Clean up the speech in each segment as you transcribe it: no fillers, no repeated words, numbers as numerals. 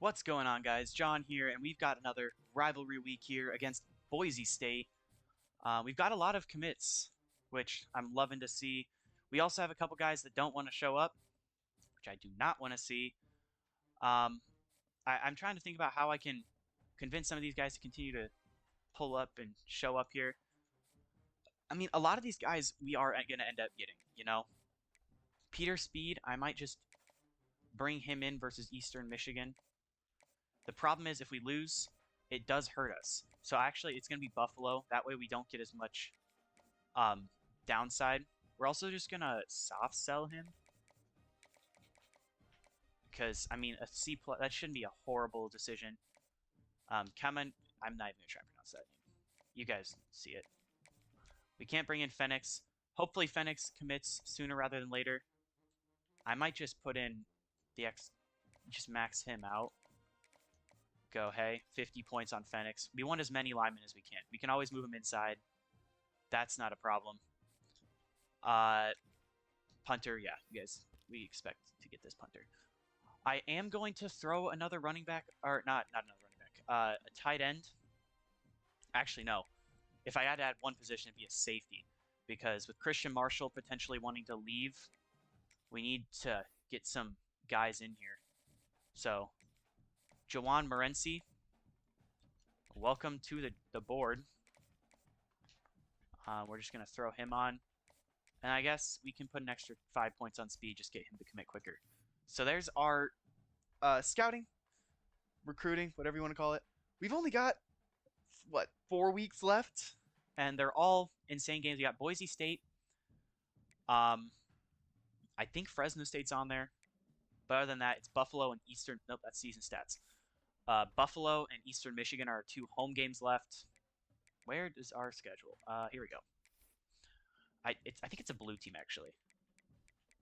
What's going on, guys? John here, and we've got another rivalry week here against Boise State. We've got a lot of commits, which I'm loving to see. We also have a couple guys that don't want to show up, which I do not want to see. Um, I'm trying to think about how I can convince some of these guys to continue to pull up and show up here. I mean, a lot of these guys we are going to end up getting, you know? Peter Speed, I might just bring him in versus Eastern Michigan. The problem is if we lose, it does hurt us. So actually, it's going to be Buffalo. That way we don't get as much downside. We're also just going to soft sell him. Because, I mean, a C+, that shouldn't be a horrible decision. Kamen, I'm not even going to try and pronounce that name. You guys see it. We can't bring in Phoenix. Hopefully Phoenix commits sooner rather than later. I might just put in the just max him out. Go, hey, 50 points on Phoenix. We want as many linemen as we can. We can always move them inside. That's not a problem. Punter, yeah, you guys, we expect to get this punter. I am going to throw another running back, or not another running back, a tight end. Actually, no. If I had to add one position, it'd be a safety. Because with Christian Marshall potentially wanting to leave, we need to get some guys in here. So, Jawan Morency, welcome to the board. We're just going to throw him on. And I guess we can put an extra 5 points on speed, just get him to commit quicker. So there's our scouting, recruiting, whatever you want to call it. We've only got, what, 4 weeks left? And they're all insane games. We got Boise State. I think Fresno State's on there. But other than that, it's Buffalo and Eastern. Nope, that's season stats. Buffalo and Eastern Michigan are our 2 home games left. Where is our schedule? Here we go. I think it's a blue team, actually.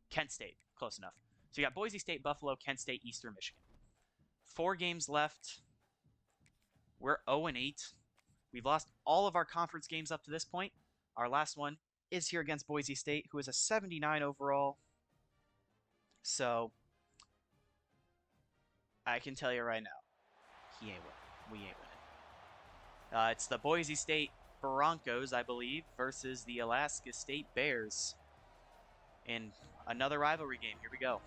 Kent State. Close enough. So you got Boise State, Buffalo, Kent State, Eastern Michigan. 4 games left. We're 0-8. We've lost all of our conference games up to this point. Our last one is here against Boise State, who is a 79 overall. So I can tell you right now, he ain't winning. We ain't winning. It's the Boise State Broncos, I believe, versus the Alaska State Bears in another rivalry game. Here we go.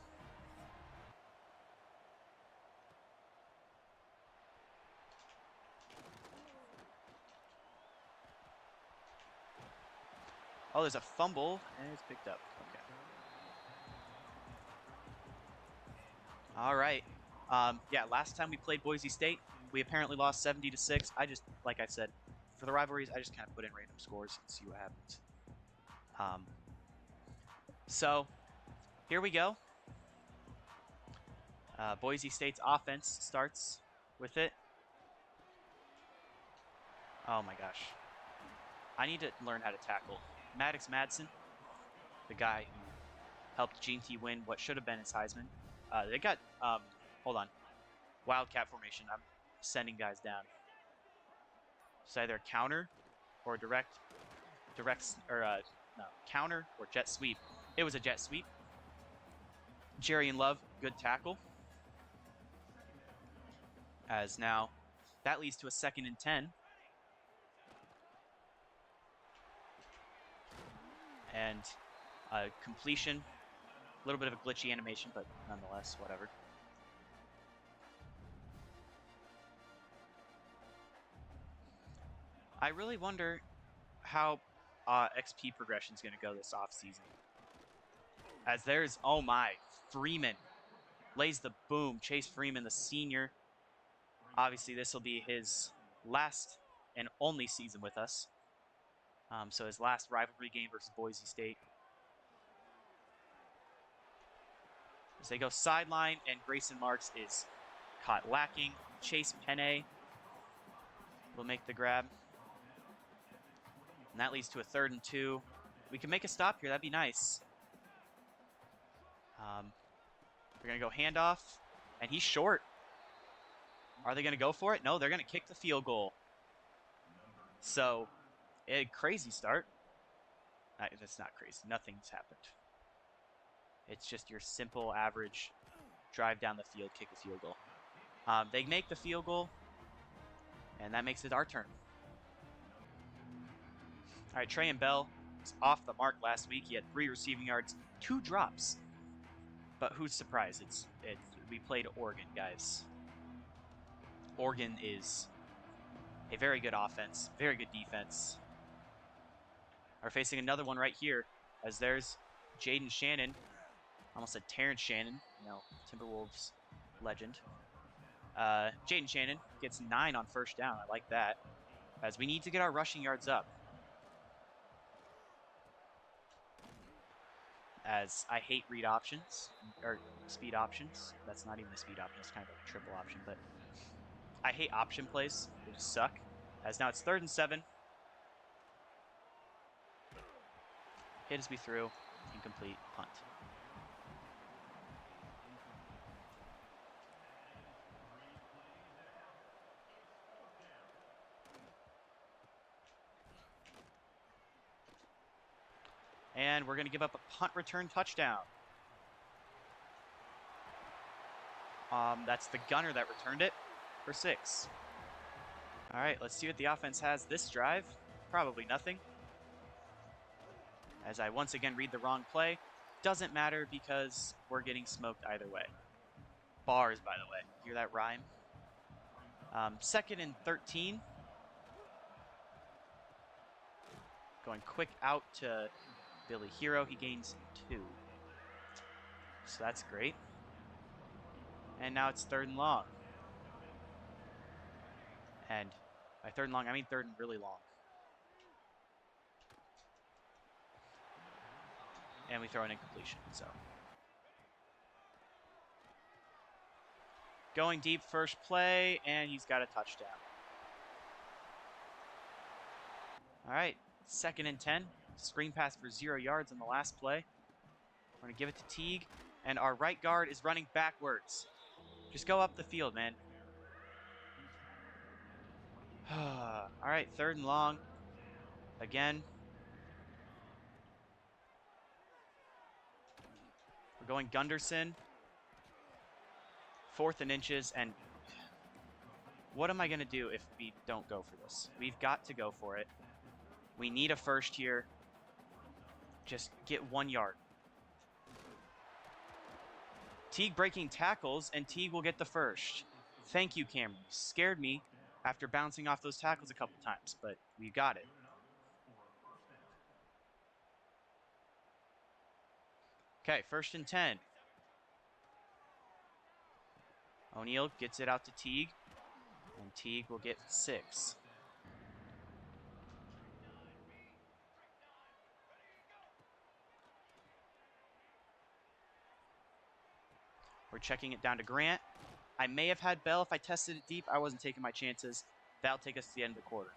Oh, there's a fumble, and it's picked up. Okay. All right. Yeah, last time we played Boise State, we apparently lost 70-6. Like I said, for the rivalries, I just kind of put in random scores and see what happens. So, here we go. Boise State's offense starts with it. Oh my gosh. I need to learn how to tackle. Maddox Madsen, the guy who helped Gene T win what should have been his Heisman. They got, hold on, wildcat formation. I'm sending guys down. It's either counter or counter or jet sweep. It was a jet sweep. Jerry and Love, good tackle. As now, that leads to a 2nd and 10. And completion, a little bit of a glitchy animation, but nonetheless, whatever. I really wonder how XP progression is going to go this offseason. As there's, oh my, Freeman lays the boom. Chase Freeman, the senior. Obviously, this will be his last and only season with us. So his last rivalry game versus Boise State. As they go sideline, and Grayson Marks is caught lacking. Chase Penne will make the grab. And that leads to a 3rd and 2. We can make a stop here. That'd be nice. We're going to go handoff, and he's short. Are they going to go for it? No, they're going to kick the field goal. So, a crazy start. That's not crazy. Nothing's happened. It's just your simple, average drive down the field, kick a field goal. They make the field goal, and that makes it our turn. All right, Trey and Bell was off the mark last week. He had 3 receiving yards, 2 drops. But who's surprised? We played Oregon, guys. Oregon is a very good offense, very good defense. Are facing another one right here, as there's Jaden Shannon. Almost said Terrence Shannon, Timberwolves legend. Jaden Shannon gets 9 on first down. I like that, as we need to get our rushing yards up. As I hate read options, or speed options. That's not even a speed option, it's kind of like a triple option, but I hate option plays. They just suck. As now it's 3rd and 7. Hit as we threw, incomplete, punt. And we're going to give up a punt return touchdown. That's the gunner that returned it for 6. All right, let's see what the offense has this drive. Probably nothing. As I once again read the wrong play. Doesn't matter because we're getting smoked either way. Bars, by the way. Hear that rhyme? 2nd and 13. Going quick out to Billy Hero. He gains 2. So that's great. And now it's 3rd and long. And by 3rd and long, I mean 3rd and really long. And we throw an incompletion, so. Going deep first play, and he's got a touchdown. All right, 2nd and 10. Screen pass for 0 yards on the last play. We're going to give it to Teague, and our right guard is running backwards. Just go up the field, man. All right, 3rd and long. Again. We're going Gunderson. 4th and inches, and what am I going to do if we don't go for this? We've got to go for it. We need a first here. Just get 1 yard. Teague breaking tackles, and Teague will get the first. Thank you, Cameron. You scared me after bouncing off those tackles a couple times, but we got it. Okay, 1st and 10. O'Neal gets it out to Teague, and Teague will get 6. We're checking it down to Grant. I may have had Bell if I tested it deep. I wasn't taking my chances. That'll take us to the end of the quarter.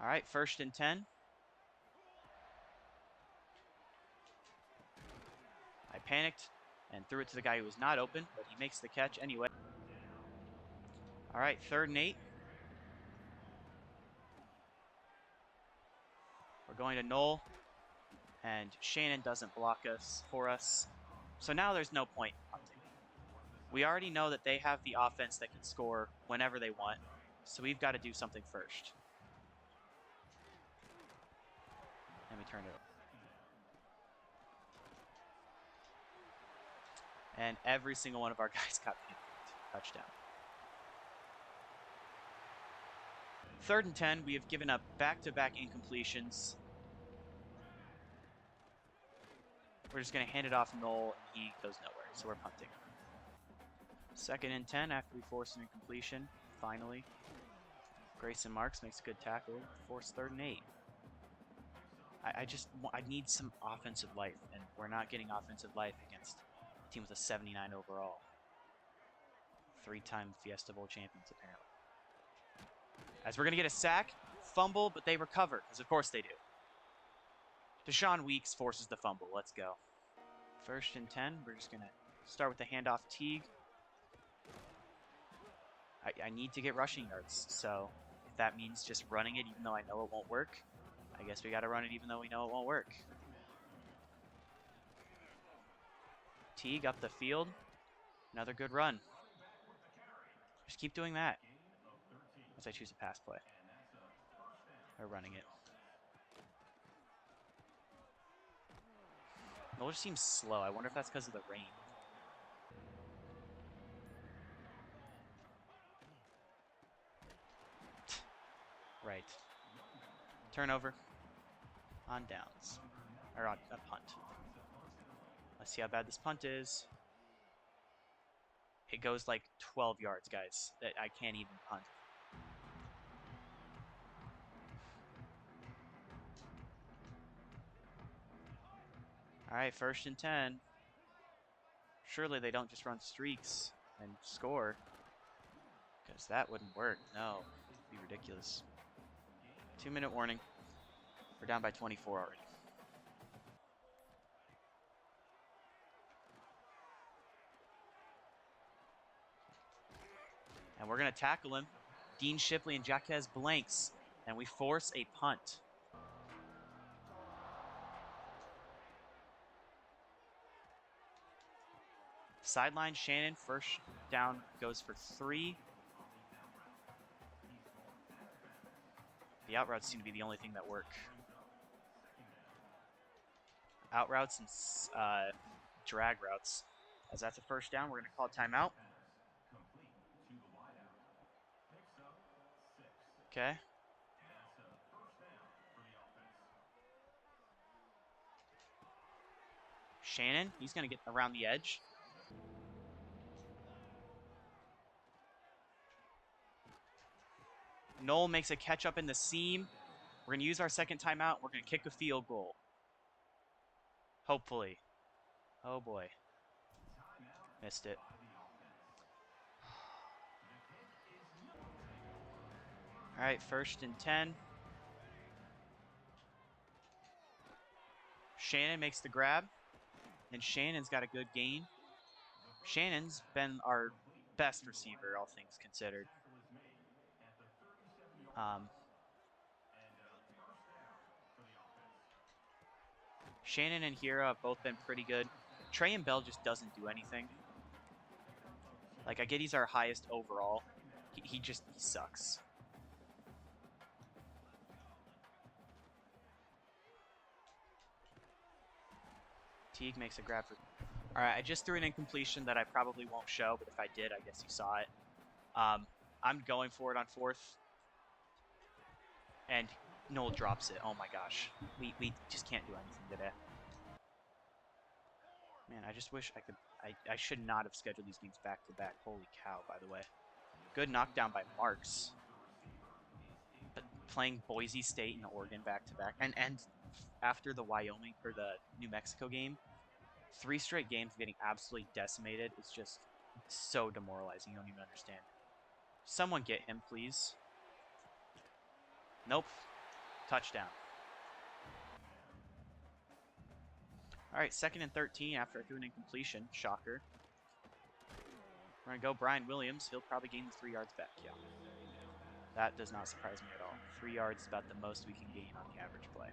All right, 1st and 10. I panicked and threw it to the guy who was not open, but he makes the catch anyway. All right, 3rd and 8. We're going to Knoll, and Shannon doesn't block us for us. So now there's no point in punting. We already know that they have the offense that can score whenever they want, so we've got to do something first. And we turn it over. And every single one of our guys got picked. Touchdown. 3rd and 10. We have given up back-to-back incompletions. We're just going to hand it off Knoll, and he goes nowhere, so we're punting. 2nd and 10 after we force an incompletion, finally. Grayson Marks makes a good tackle, force 3rd and 8. I need some offensive life, and we're not getting offensive life against a team with a 79 overall. 3-time Fiesta Bowl champions, apparently. As we're going to get a sack, fumble, but they recover, because of course they do. Deshaun Weeks forces the fumble. Let's go. 1st and 10. We're just going to start with the handoff Teague. I need to get rushing yards, so if that means just running it even though I know it won't work, I guess we got to run it even though we know it won't work. Teague up the field. Another good run. Just keep doing that. As I choose a pass play. Or running it. It just seems slow. I wonder if that's because of the rain. Right. Turnover. On downs. Or on a punt. Let's see how bad this punt is. It goes like 12 yards, guys. I can't even punt. All right, 1st and 10. Surely they don't just run streaks and score. Because that wouldn't work. No, it'd be ridiculous. 2-minute warning. We're down by 24 already. And we're going to tackle him. Dean Shipley and Jaquez blanks. And we force a punt. Sideline Shannon. 1st down goes for 3. The out routes seem to be the only thing that work. Out routes and drag routes. As that's a 1st down, we're going to call timeout. Okay. Shannon, he's going to get around the edge. Noel makes a catch up in the seam. We're going to use our 2nd timeout. We're going to kick a field goal. Hopefully. Oh boy. Missed it. All right, 1st and 10. Shannon makes the grab. And Shannon's got a good gain. Shannon's been our best receiver, all things considered. Shannon and Hira have both been pretty good. Trey and Bell just doesn't do anything. Like, I get he's our highest overall. He sucks. Teague makes a grab for... All right, I just threw an incompletion that I probably won't show, but if I did, I guess you saw it. I'm going for it on 4th. And Noel drops it. Oh my gosh. We just can't do anything today. Man, I just wish I could... I should not have scheduled these games back to back. Holy cow, by the way. Good knockdown by Marks. But playing Boise State and Oregon back to back. And after the Wyoming or the New Mexico game, 3 straight games getting absolutely decimated is just so demoralizing. You don't even understand. Someone get him, please. Nope. Touchdown. All right, 2nd and 13 after I threw an incompletion. Shocker. We're going to go Brian Williams. He'll probably gain the 3 yards back. Yeah. That does not surprise me at all. 3 yards is about the most we can gain on the average play.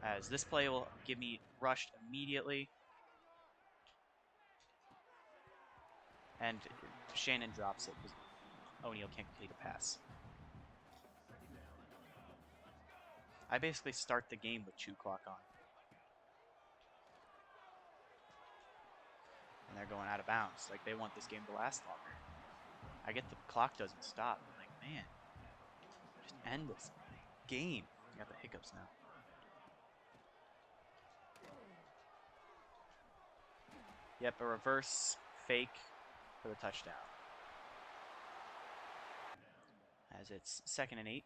As this play will give me rushed immediately. And Shannon drops it because O'Neal can't complete a pass. I basically start the game with chew clock on. And they're going out of bounds. Like, they want this game to last longer. I get the clock doesn't stop. I'm like, man, just end this game. I got the hiccups now. Yep, a reverse fake for the touchdown. As it's 2nd and 8.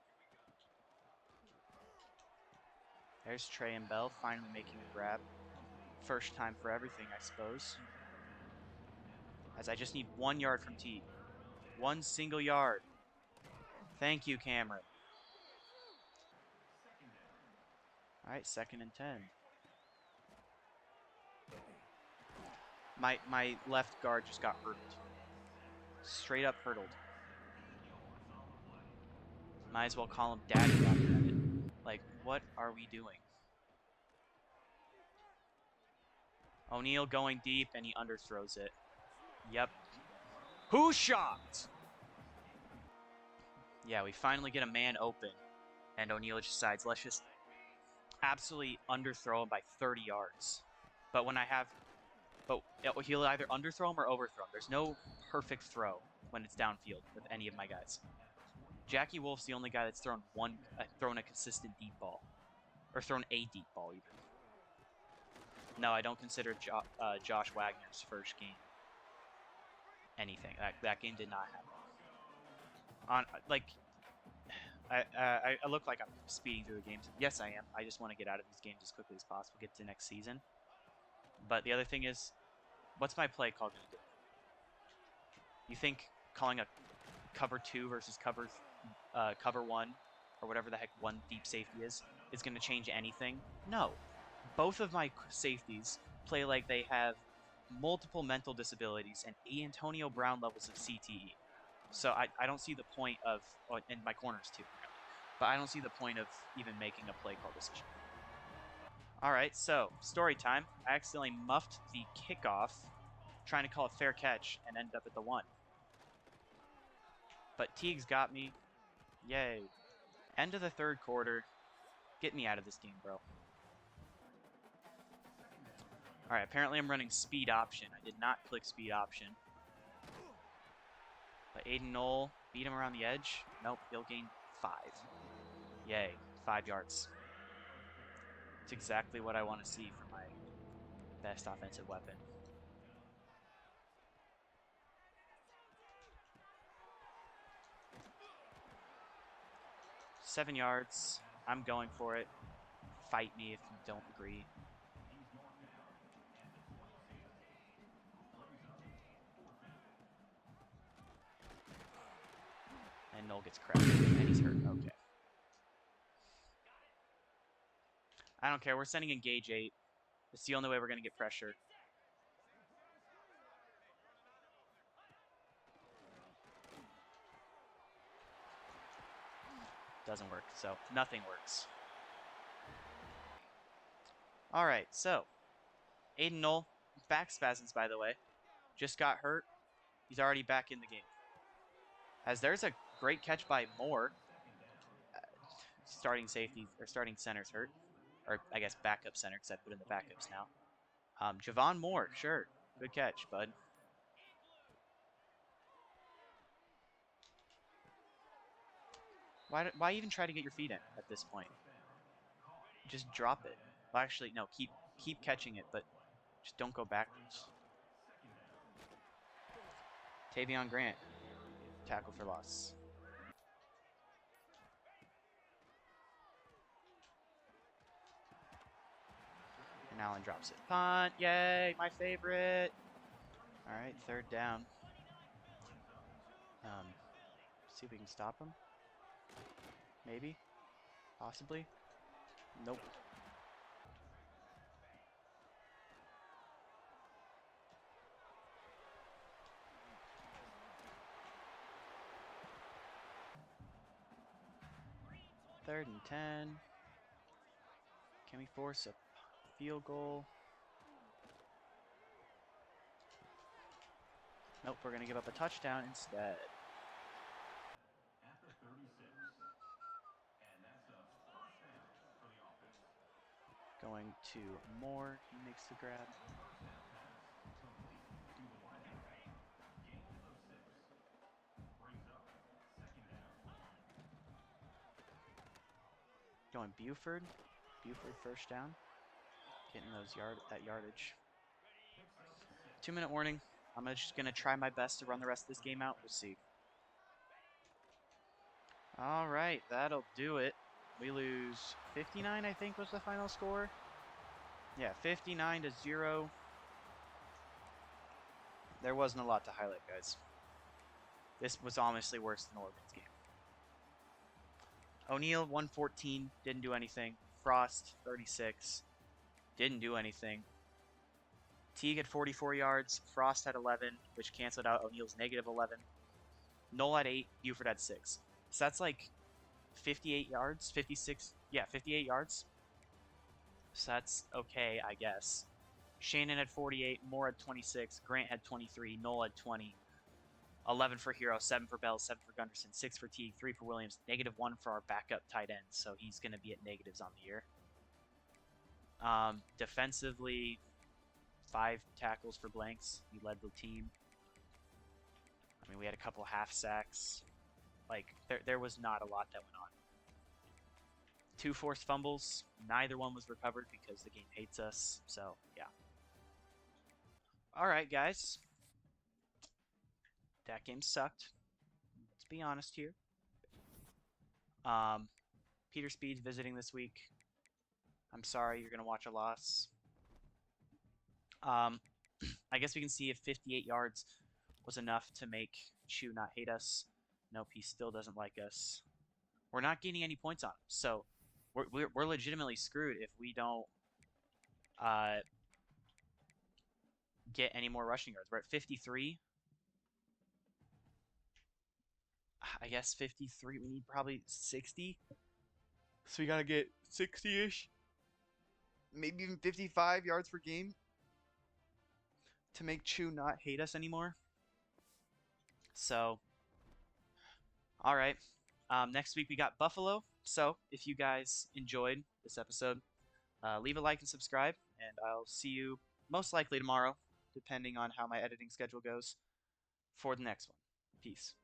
There's Trey and Bell finally making a grab. 1st time for everything, I suppose. As I just need 1 yard from T. 1 single yard. Thank you, Cameron. All right, 2nd and 10. My left guard just got hurdled. Straight up hurdled. Might as well call him daddy while you're at it. Like, what are we doing? O'Neal going deep, and he underthrows it. Yep. Who shot? Yeah, we finally get a man open. And O'Neal just decides, let's just absolutely underthrow him by 30 yards. But when I have... But he'll either underthrow him or overthrow him. There's no perfect throw when it's downfield with any of my guys. Jackie Wolf's the only guy that's thrown a consistent deep ball. Or thrown a deep ball, even. No, I don't consider Josh Wagner's first game anything. That game did not happen. I look like I'm speeding through the games. Yes, I am. I just want to get out of these games as quickly as possible, get to next season. But the other thing is, what's my play call going to do? You think calling a cover 2 versus cover 1, or whatever the heck one deep safety is going to change anything? No. Both of my safeties play like they have multiple mental disabilities and Antonio Brown levels of CTE. So I don't see the point of, and my corners too, but I don't see the point of even making a play call decision. All right, so story time. I accidentally muffed the kickoff trying to call a fair catch and ended up at the 1. But Teague's got me. Yay. End of the 3rd quarter. Get me out of this game, bro. Alright, apparently I'm running speed option. I did not click speed option. But Aiden Knoll beat him around the edge. Nope, he'll gain 5. Yay, 5 yards. It's exactly what I want to see for my best offensive weapon. $7 yards. I'm going for it. Fight me if you don't agree. And Knoll gets cracked. And he's hurt. Okay. I don't care. We're sending in gauge 8. It's the only way we're going to get pressure. Doesn't work, so nothing works. Alright, so Aiden Knoll, back spasms, by the way. Just got hurt. He's already back in the game. As there's a great catch by Moore. Starting safety, or starting center's hurt. Or, I guess, backup center, because I put in the backups now. Javon Moore, sure. Good catch, bud. Why even try to get your feet in at this point? Just drop it. Well, actually, no, keep catching it, but just don't go backwards. Tavion Grant, tackle for loss. And Allen drops it. Punt, yay, my favorite. All right, 3rd down. See if we can stop him. Maybe, possibly. Nope. Third and 10. Can we force a field goal? Nope, we're going to give up a touchdown instead. Going to Moore, he makes the grab. Going Buford. Buford 1st down. Getting that yardage. 2-minute warning. I'm just gonna try my best to run the rest of this game out. We'll see. All right, that'll do it. We lose 59, I think was the final score. Yeah, 59-0. There wasn't a lot to highlight, guys. This was honestly worse than Oregon's game. O'Neal, 114, didn't do anything. Frost, 36. Didn't do anything. Teague had 44 yards. Frost had 11, which canceled out O'Neal's negative 11. Noel had 8. Buford had 6. So that's like 58 yards, 56. Yeah, 58 yards. So that's okay, I guess. Shannon had 48. Moore had 26. Grant had 23. Noel had 20. 11 for Hero, 7 for Bell, 7 for Gunderson, 6 for Teague, 3 for Williams, negative 1 for our backup tight end. So he's going to be at negatives on the year. Defensively, 5 tackles for blanks. He led the team. I mean, we had a couple half sacks. Like, there was not a lot that went on. 2 forced fumbles. Neither one was recovered because the game hates us. So, yeah. All right, guys. That game sucked. Let's be honest here. Peter Speed's visiting this week. I'm sorry, you're going to watch a loss. I guess we can see if 58 yards was enough to make Chu not hate us. Nope, he still doesn't like us. We're not gaining any points on him, so we're legitimately screwed if we don't get any more rushing yards. We're at 53. I guess 53. We need probably 60. So we got to get 60-ish. Maybe even 55 yards per game to make Chu not hate us anymore. So, all right. Next week we got Buffalo. So if you guys enjoyed this episode, leave a like and subscribe. And I'll see you most likely tomorrow, depending on how my editing schedule goes, for the next one. Peace.